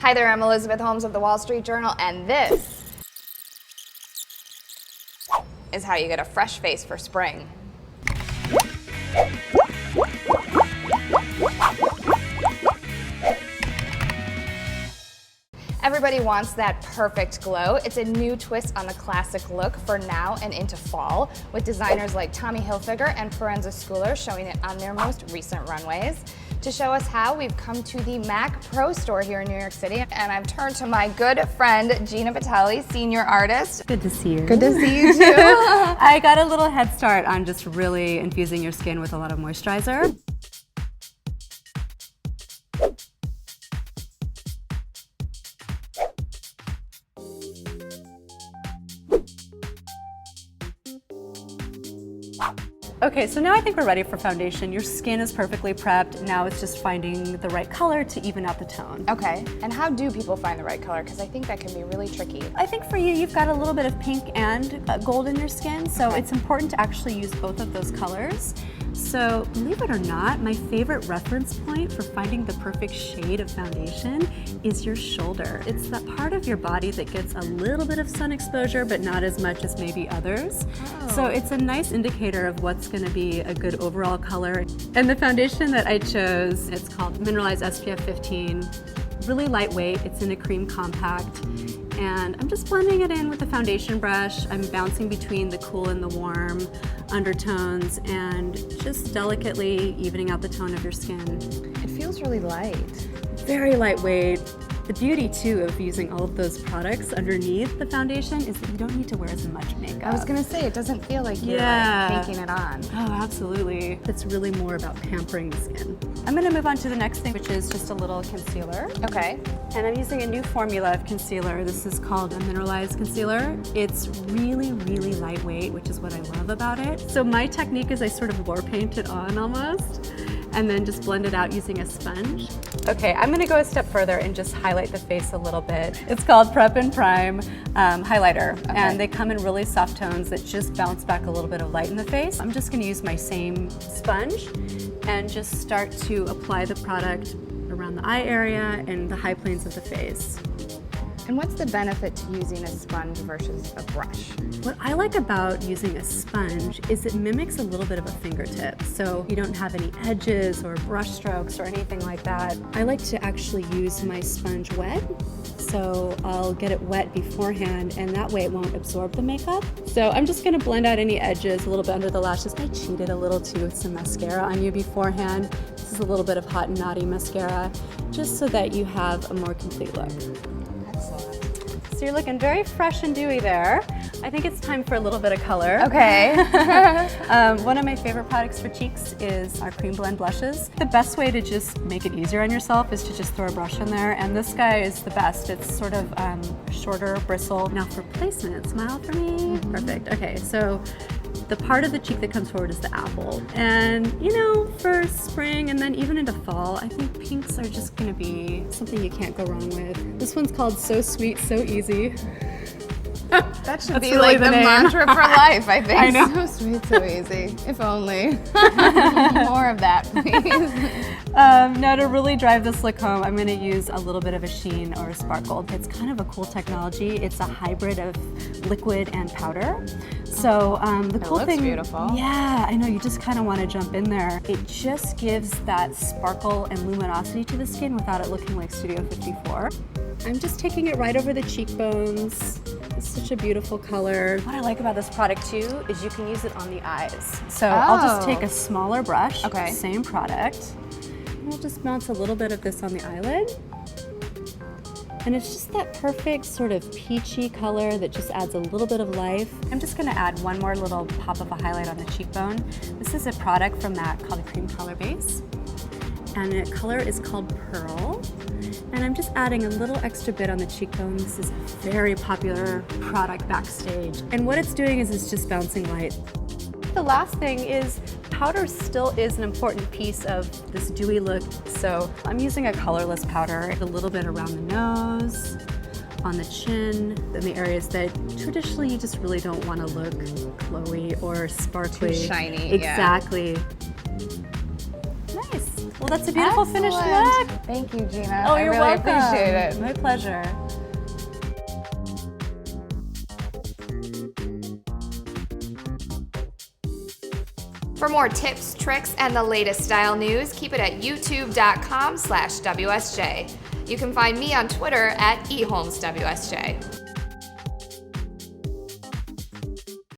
Hi there, I'm Elizabeth Holmes of the Wall Street Journal, and this is how you get a fresh face for spring. Everybody wants that perfect glow. It's a new twist on the classic look for now and into fall, with designers like Tommy Hilfiger and Forenza Schooler showing it on their most recent runways. To show us how, we've come to the MAC Pro store here in New York City, and I've turned to my good friend, Gina Vitelli, senior artist. Good to see you. Good to see you too. I got a little head start on just really infusing your skin with a lot of moisturizer. Okay, so now I think we're ready for foundation. Your skin is perfectly prepped. Now it's just finding the right color to even out the tone. Okay, and how do people find the right color? Because I think that can be really tricky. I think for you, you've got a little bit of pink and gold in your skin, so it's important to actually use both of those colors. So believe it or not, my favorite reference point for finding the perfect shade of foundation is your shoulder. It's that part of your body that gets a little bit of sun exposure, but not as much as maybe others. So it's a nice indicator of what's gonna be a good overall color. And the foundation that I chose, it's called Mineralized SPF 15. Really lightweight, it's in a cream compact. And I'm just blending it in with the foundation brush. I'm bouncing between the cool and the warm undertones and just delicately evening out the tone of your skin. It feels really light. Very lightweight. The beauty too of using all of those products underneath the foundation is that you don't need to wear as much makeup. I was gonna say, it doesn't feel like you're like making it on. Oh, absolutely. It's really more about pampering the skin. I'm gonna move on to the next thing, which is just a little concealer. Okay. And I'm using a new formula of concealer. This is called a mineralized concealer. It's really, really lightweight, which is what I love about it. So my technique is I sort of war paint it on almost, and then just blend it out using a sponge. Okay, I'm gonna go a step further and just highlight the face a little bit. It's called Prep and Prime highlighter, and they come in really soft tones that just bounce back a little bit of light in the face. I'm just gonna use my same sponge and just start to apply the product around the eye area and the high planes of the face. And what's the benefit to using a sponge versus a brush? What I like about using a sponge is it mimics a little bit of a fingertip, so you don't have any edges or brush strokes or anything like that. I like to actually use my sponge wet, so I'll get it wet beforehand, and that way it won't absorb the makeup. So I'm just gonna blend out any edges a little bit under the lashes. I cheated a little too with some mascara on you beforehand. This is a little bit of Hot and Naughty mascara, just so that you have a more complete look. So you're looking very fresh and dewy there. I think it's time for a little bit of color. Okay. One of my favorite products for cheeks is our Cream Blend blushes. The best way to just make it easier on yourself is to just throw a brush in there, and this guy is the best. It's sort of shorter bristle. Now for placement, smile for me. Perfect. Okay, so the part of the cheek that comes forward is the apple. And you know, for spring and then even into fall, I think pinks are just gonna be something you can't go wrong with. This one's called So Sweet, So Easy. That should be really like the the name. mantra for life, I think. I know. So sweet, so easy. If only. More of that, please. Now to really drive this look home, I'm gonna use a little bit of a sheen or a sparkle. It's kind of a cool technology. It's a hybrid of liquid and powder. So the cool looks thing, beautiful. Yeah, I know, you just kind of want to jump in there. It just gives that sparkle and luminosity to the skin without it looking like Studio 54. I'm just taking it right over the cheekbones. It's such a beautiful color. What I like about this product too is you can use it on the eyes. So I'll just take a smaller brush, same product, and I'll just bounce a little bit of this on the eyelid. And it's just that perfect sort of peachy color that just adds a little bit of life. I'm just gonna add one more little pop of a highlight on the cheekbone. This is a product from MAC called a Cream Color Base. And the color is called Pearl. And I'm just adding a little extra bit on the cheekbone. This is a very popular product backstage. And what it's doing is it's just bouncing light. The last thing is powder still is an important piece of this dewy look. So I'm using a colorless powder, a little bit around the nose, on the chin, in the areas that traditionally you just really don't want to look glowy or sparkly. Too shiny. Exactly. Nice. Well, that's a beautiful finished Excellent. look. Thank you, Gina. Oh, I you're really welcome. appreciate it. My pleasure. For more tips, tricks, and the latest style news, keep it at youtube.com/WSJ. You can find me on Twitter at eholmeswsj.